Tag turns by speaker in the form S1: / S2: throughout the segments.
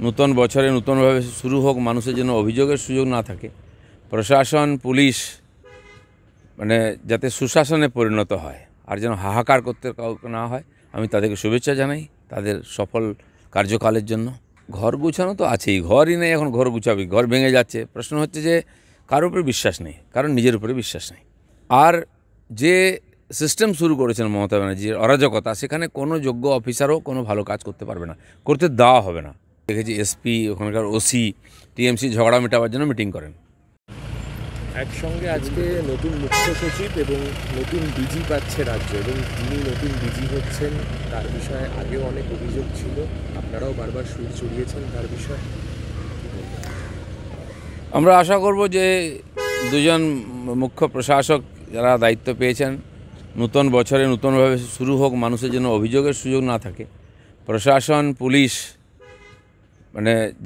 S1: নতুন বছরে নতুনভাবে শুরু হোক, মানুষের জন্য অভিযোগের সুযোগ না থাকে, প্রশাসন পুলিশ যাতে সুশাসনে পরিণত হয় আর যেন হাহাকার করতে না হয়, আমি তাদেরকে শুভেচ্ছা জানাই তাদের সফল কার্যকালের জন্য। ঘর গুছানো তো আছেই, ঘরই নেই, এখন ঘর গুছাবি, ঘর ভেঙে যাচ্ছে। প্রশ্ন হচ্ছে যে কারোর উপরে বিশ্বাস নেই, কারণ নিজের উপরে বিশ্বাস নেই। আর যে সিস্টেম শুরু করেছেন মমতা ব্যানার্জির অরাজকতা, সেখানে কোনো যোগ্য অফিসারও কোনো ভালো কাজ করতে পারবে না, করতে দেওয়া হবে না। দেখেছি এসপি, ওখানকার ওসি টিএমসি ঝগড়া মেটাবার জন্য মিটিং করেন।
S2: একসঙ্গে আজকে নতুন মুখ্য সচিব এবং নতুন ডিজি পাচ্ছে রাজ্য, এবং যিনি নতুন ডিজি হচ্ছেন তার বিষয়ে আগেও অনেক অভিযোগ ছিল, আপনারাও বারবার সুর চড়িয়েছেন তার বিষয়ে।
S1: আমরা আশা করব যে দুজন মুখ্য প্রশাসক যারা দায়িত্ব পেয়েছেন, নতুন বছরে নতুনভাবে শুরু হোক, মানুষের জন্য অভিযোগের সুযোগ না থাকে, প্রশাসন পুলিশ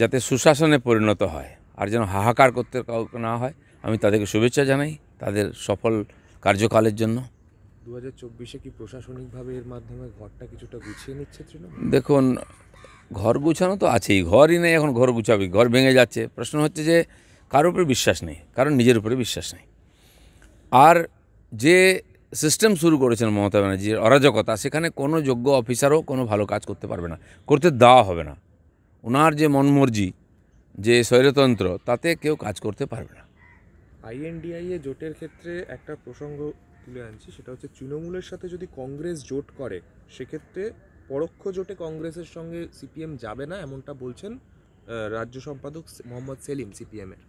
S1: যাতে সুশাসনে পরিণত হয় আর যেন হাহাকার করতে না হয়, আমি তাদেরকে শুভেচ্ছা জানাই তাদের সফল কার্যকালের জন্য।
S2: 2024-এ কি প্রশাসনিকভাবে এর মাধ্যমে ঘরটা কিছুটা গুছিয়ে নিচ্ছে তৃণমূল?
S1: দেখুন, ঘর গুছানো তো আছেই, ঘরই নেই, এখন ঘর গুছাবি, ঘর ভেঙে যাচ্ছে। প্রশ্ন হচ্ছে যে কারোর উপরে বিশ্বাস নেই, কারণ নিজের উপরে বিশ্বাস নেই। আর যে সিস্টেম শুরু করেছেন মমতা ব্যানার্জির অরাজকতা, সেখানে কোনো যোগ্য অফিসারও কোনো ভালো কাজ করতে পারবে না, করতে দেওয়া হবে না। ওনার যে মনমর্জি, যে স্বৈরতন্ত্র, তাতে কেউ কাজ করতে পারবে না।
S2: আইএনডিআইএ জোটের ক্ষেত্রে একটা প্রসঙ্গ তুলে আনছি, সেটা হচ্ছে তৃণমূলের সাথে যদি কংগ্রেস জোট করে, সেক্ষেত্রে পরোক্ষ জোটে কংগ্রেসের সঙ্গে সিপিএম যাবে না, এমনটা বলছেন রাজ্য সম্পাদক মোহাম্মদ সেলিম সিপিএমের।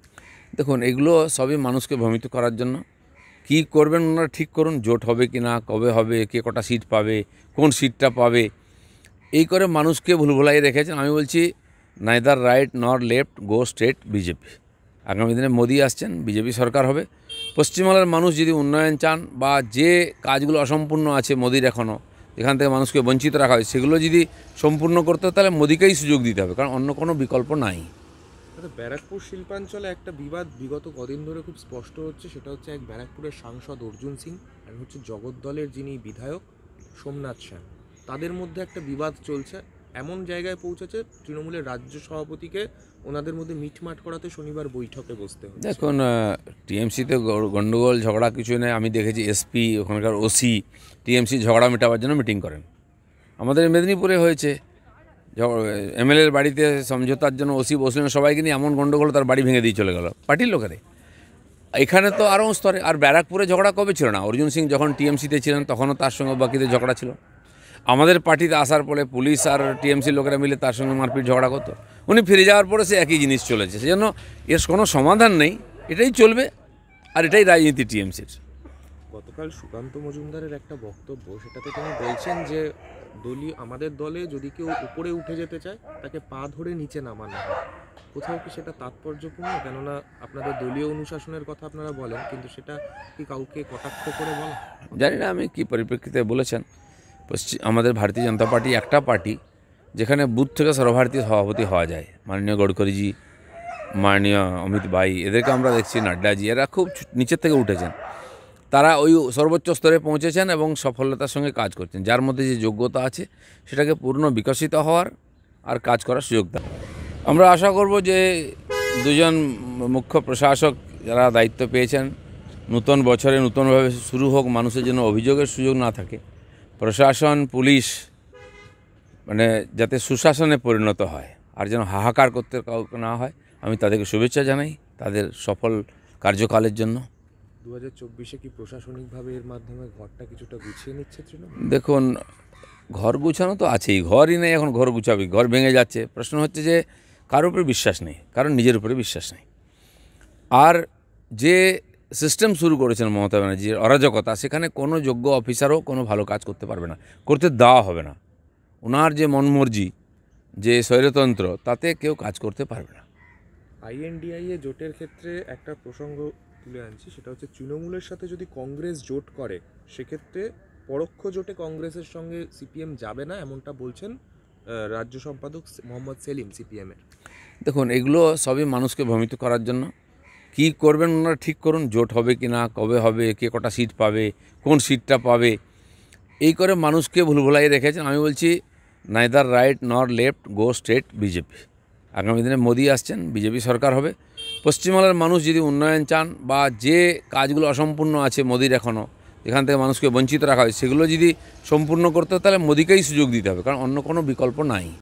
S1: দেখুন, এগুলো সবই মানুষকে ভ্রমিত করার জন্য। কি করবেন ওনারা ঠিক করুন, জোট হবে কি না, কবে হবে, কে কটা সিট পাবে, কোন সিটটা পাবে, এই করে মানুষকে ভুলভুলাই রেখেছেন। আমি বলছি, নাইদার রাইট নর লেফট, গো স্ট্রেট বিজেপি। আগামী দিনে মোদি আসছেন, বিজেপি সরকার হবে। পশ্চিমবাংলার মানুষ যদি উন্নয়ন চান, বা যে কাজগুলো অসম্পূর্ণ আছে মোদির এখনও, যেখান থেকে মানুষকে বঞ্চিত রাখা হয়, সেগুলো যদি সম্পূর্ণ করতে হয়, তাহলে মোদিকেই সুযোগ দিতে হবে, কারণ অন্য কোনো বিকল্প নাই।
S2: ব্যারাকপুর শিল্পাঞ্চলে একটা বিবাদ বিগত কদিন ধরে খুব স্পষ্ট হচ্ছে, সেটা হচ্ছে এক ব্যারাকপুরের সাংসদ অর্জুন সিং আর হচ্ছে জগদ্দলের যিনি বিধায়ক সোমনাথ সেন, তাদের মধ্যে একটা বিবাদ চলছে। এমন জায়গায় পৌঁছেছে তৃণমূলের রাজ্য সভাপতিকে ওনাদের মধ্যে মিটমাট করাতে শনিবার বৈঠকে বসতে হবে।
S1: দেখুন, টিএমসিতে গণ্ডগোল ঝগড়া কিছু নেই। আমি দেখেছি এসপি, ওখানকার ওসি টিএমসি ঝগড়া মেটাবার জন্য মিটিং করেন। আমাদের মেদিনীপুরে হয়েছে, এমএলএর বাড়িতে সমঝোতার জন্য ওসি বসলেন, সবাইকে নিয়ে এমন গণ্ডগোল, তার বাড়ি ভেঙে দিয়ে চলে গেল পার্টির লোকেরে। এখানে তো আরও স্তরে। আর ব্যারাকপুরে ঝগড়া কবে ছিল না? অর্জুন সিং যখন টিএমসিতে ছিলেন, তখনও তার সঙ্গে বাকিদের ঝগড়া ছিল। আমাদের পার্টিতে আসার পরে পুলিশ আর টিএমসি লোকেরা মিলে তার সঙ্গে মারপিট ঝগড়া করতো। উনি ফিরে যাওয়ার পরে সে একই জিনিস চলেছে। সেজন্য এর কোনো সমাধান নেই, এটাই চলবে, আর এটাই রাজনীতি টিএমসির।
S2: গতকাল সুকান্ত মজুমদারের একটা বক্তব্য, সেটাতে তিনি বলছেন যে আমাদের দলে যদি কেউ উপরে উঠে যেতে চায়, তাকে পা ধরে নিচে নামানো হয়। কোথাও কি সেটা তাৎপর্যপূর্ণ? কেননা আপনাদের দলীয় অনুশাসনের কথা আপনারা বলেন, কিন্তু সেটা কি কাউকে কটাক্ষ করে বলা?
S1: জানি না আমি কি পরিপ্রেক্ষিতে বলেছেন। আমাদের ভারতীয় জনতা পার্টি একটা পার্টি যেখানে বুথ থেকে সর্বভারতীয় সভাপতি হওয়া যায়। মাননীয় গডকরিজি, মাননীয় অমিত ভাই, এদেরকে আমরা দেখছি, নাড্ডাজি, এরা খুব নিচের থেকে উঠেছেন। তারা ওই সর্বোচ্চ স্তরে পৌঁছেছেন এবং সফলতার সঙ্গে কাজ করছেন। যার মধ্যে যে যোগ্যতা আছে, সেটাকে পূর্ণ বিকশিত হওয়ার আর কাজ করার সুযোগ দেন। আমরা আশা করব যে দুজন মুখ্য প্রশাসক যারা দায়িত্ব পেয়েছেন, নতুন বছরে নতুনভাবে শুরু হোক, মানুষের জন্য অভিযোগের সুযোগ না থাকে, প্রশাসন পুলিশ যাতে সুশাসনে পরিণত হয় আর যেন হাহাকার করতে না হয়, আমি তাদেরকে শুভেচ্ছা জানাই তাদের সফল কার্যকালের জন্য।
S2: 2024-এ কি প্রশাসনিকভাবে এর মাধ্যমে ঘরটা কিছুটা গুছিয়ে নিচ্ছে তৃণমূল?
S1: দেখুন, ঘর গুছানো তো আছেই, ঘরই নেই, এখন ঘর গুছাবি, ঘর ভেঙে যাচ্ছে। প্রশ্ন হচ্ছে যে কারোর উপরে বিশ্বাস নেই, কারণ নিজের উপরে বিশ্বাস নেই। আর যে সিস্টেম শুরু করেছেন মমতা ব্যানার্জির অরাজকতা, সেখানে কোনো যোগ্য অফিসারও কোনো ভালো কাজ করতে পারবে না, করতে দেওয়া হবে না। ওনার যে মনমর্জি, যে স্বৈরতন্ত্র, তাতে কেউ কাজ করতে পারবে না।
S2: আইএনডিআইএ জোটের ক্ষেত্রে একটা প্রসঙ্গ তুলে আনছি, সেটা হচ্ছে তৃণমূলের সাথে যদি কংগ্রেস জোট করে, সেক্ষেত্রে পরোক্ষ জোটে কংগ্রেসের সঙ্গে সিপিএম যাবে না, এমনটা বলছেন রাজ্য সম্পাদক মোহাম্মদ সেলিম সিপিএমের।
S1: দেখুন, এগুলো সবই মানুষকে ভ্রমিত করার জন্য। কি করবেন ওনারা ঠিক করুন, জোট হবে কি না, কবে হবে, কে কটা সিট পাবে, কোন সিটটা পাবে, এই করে মানুষকে ভুলভুলাই রেখেছেন। আমি বলছি, নাইদার রাইট নর লেফট, গো স্ট্রেট বিজেপি। আগামী দিনে মোদি আসছেন, বিজেপি সরকার হবে। পশ্চিমবাংলার মানুষ যদি উন্নয়ন চান বা যে কাজগুলো অসম্পূর্ণ আছে মোদির এখনও, যেখান থেকে মানুষকে বঞ্চিত রাখা হয়, সেগুলো যদি সম্পূর্ণ করতে হয় তাহলে মোদিকেই সুযোগ দিতে হবে, কারণ অন্য কোনো বিকল্প নাই।